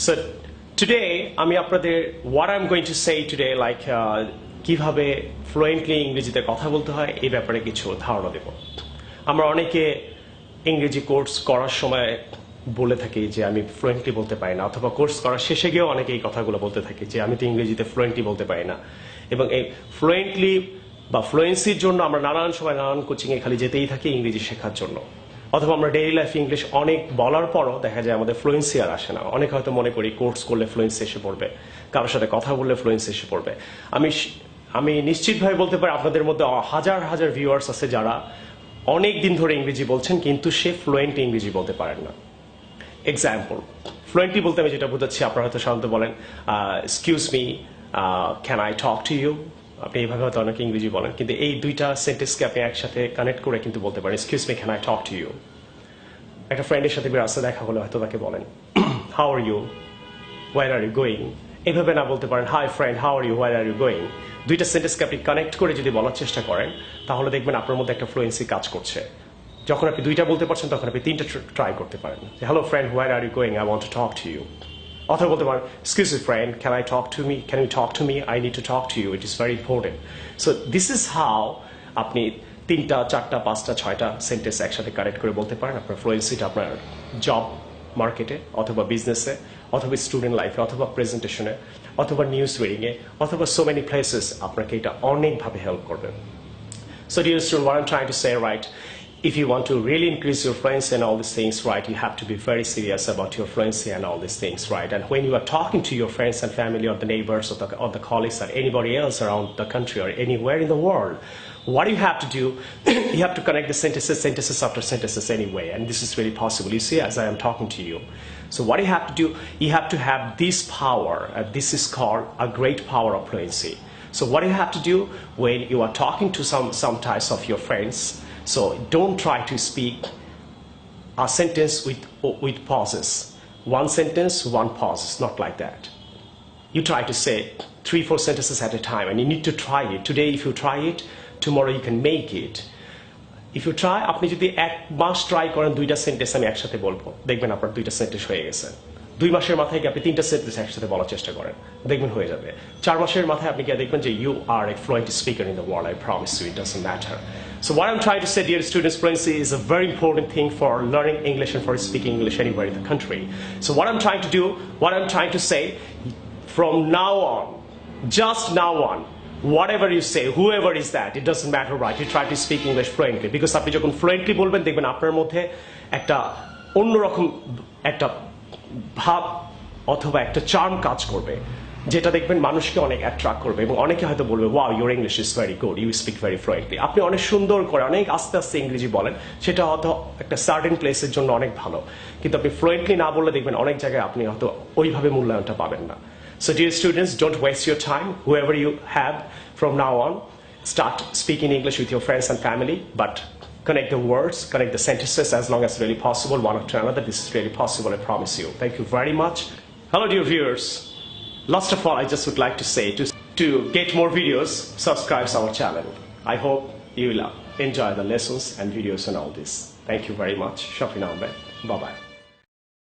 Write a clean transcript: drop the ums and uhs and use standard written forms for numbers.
So today আমি আপনাদের what I'm going to say today like কিভাবে ফ্লুয়েন্টলি ইংরেজিতে কথা বলতে হয় এই ব্যাপারে কিছু ধারণা দেব। আমরা অনেকে ইংরেজি কোর্স করার সময় বলে থাকি যে আমি ফ্লুয়েন্টলি বলতে পারি না, অথবা কোর্স করার শেষে গিয়েও অনেকে এই কথাগুলো বলতে থাকে যে আমি তো ইংরেজিতে ফ্লুয়েন্টলি বলতে পারি না। এবং এই ফ্লুয়েন্টলি বা ফ্লুয়েন্সির জন্য আমরা নানান সময় নানান কোচিংয়ে খালি যেতেই থাকি ইংরেজি শেখার জন্য, অথবা আমরা ডেইলি লাইফে ইংলিশ অনেক বলার পরও দেখা যায় আমাদের ফ্লুয়েন্সি আর আসে না। অনেকে হয়তো মনে করি কোর্স করলে ফ্লুয়েন্সি এসে পড়বে, কারোর সাথে কথা বললে ফ্লুয়েন্সি এসে পড়বে। আমি নিশ্চিতভাবে বলতে পারি আপনাদের মধ্যে হাজার হাজার ভিউয়ার্স আছে যারা অনেক দিন ধরে ইংরেজি বলছেন কিন্তু সে ফ্লুয়েন্ট ইংরেজি বলতে পারেন না। এক্সাম্পল, ফ্লুয়েন্টলি বলতে আমি যেটা বোঝাচ্ছি, আপনারা হয়তো সাধারণত বলেন excuse me, can I talk to you. আপনি এইভাবে হয়তো অনেকে ইংরেজি বলেন, কিন্তু এই দুইটা সেন্টেন্সকে আপনি একসাথে কানেক্ট করে কিন্তু বলতে পারেন excuse me, can I talk to you. একটা ফ্রেন্ডের সাথে রাস্তায় দেখা হলে হয়তো তাকে বলেন how are you, where are you going. এইভাবে না বলতে পারেন hi friend, how are you, where are you going. দুইটা সেন্টেন্সকে আপনি কানেক্ট করে যদি বলার চেষ্টা করেন তাহলে দেখবেন আপনার মধ্যে একটা ফ্লুয়েন্সি কাজ করছে। যখন আপনি দুইটা বলতে পারছেন তখন আপনি তিনটা ট্রাই করতে পারেন। Hello friend, where are you going, I want to talk to you. অথবা বলতে পারেন excuse me friend, can I talk to me, can you talk to me, I need to talk to you, it is very important. So this is how আপনি তিনটা, চারটা, পাঁচটা, ছয়টা sentence একসাথে connect করে বলতে পারেন। আপনার ফ্লুয়েন্সিটা আপনার জব মার্কেটে, অথবা বিজনেসে, অথবা স্টুডেন্ট লাইফে, অথবা প্রেজেন্টেশনে, অথবা নিউজ রিডিংয়ে, অথবা সো মেনি প্লেসেস আপনাকে এটা অনেকভাবে হেল্প করবে। So dear student, what I'm trying to say, right, if you want to really increase your fluency and all these things, right, you have to be very serious about your fluency and all these things, right? And when you are talking to your friends and family or the neighbors or the colleagues or anybody else around the country or anywhere in the world, what you have to do, you have to connect the sentences after sentences anyway, and this is really possible. You see, as I am talking to you. So what you have to do, you have to have this power, this is called a great power of fluency. So what you have to do when you are talking to some types of your friends, so don't try to speak a sentence with pauses. One sentence, one pause, not like that. You try to say 3-4 sentences at a time, and you need to try it. Today if you try it, tomorrow you can make it. If you try, আপনি যদি এক মাস try করেন দুইটা sentence আমি একসাথে বলবো, দেখবেন আপনার দুইটা সেন্টেন্স হয়ে গেছে। 2 মাসের মাথায় গিয়ে আপনি 3টা সেন্টেন্স একসাথে বলার চেষ্টা করেন, দেখবেন হয়ে যাবে। 4 মাসের মাথায় আপনি গিয়ে দেখবেন যে you are a fluent speaker in the world, I promise you, it doesn't matter. So what I'm trying to say, dear students, fluency is a very important thing for learning English and for speaking English anywhere in the country. So what I'm trying to do, what I'm trying to say, from now on, just now on, whatever you say, whoever is that, it doesn't matter, right? You try to speak English fluently, because আপনি যখন fluently বলবেন দেখবেন আপনার মধ্যে একটা অন্যরকম একটা ভাব অথবা একটা চার্ম কাজ করবে, যেটা দেখবেন মানুষকে অনেক অ্যাট্রাক্ট করবে, এবং অনেকে হয়তো বলবে wow, your English is very good, you speak very fluently. আপনি অনেক সুন্দর করে অনেক আস্তে আস্তে ইংরেজি বলেন, সেটা হয়তো একটা সার্টেন প্লেসের জন্য অনেক ভালো, কিন্তু আপনি ফ্লুয়েন্টলি না বললে দেখবেন অনেক জায়গায় আপনি হয়তো ওইভাবে মূল্যায়নটা পাবেন না। So dear students, don't waste your time. Whoever you have, from now on, start speaking English with your friends and family, but connect the words, connect the sentences as long as really possible, one after another. This is really possible, I promise you. Thank you very much. Hello dear viewers. Last of all, I just would like to say, to get more videos, subscribe our channel. I hope you will enjoy the lessons and videos and all this. Thank you very much. Shafin Ahmed. Bye-bye.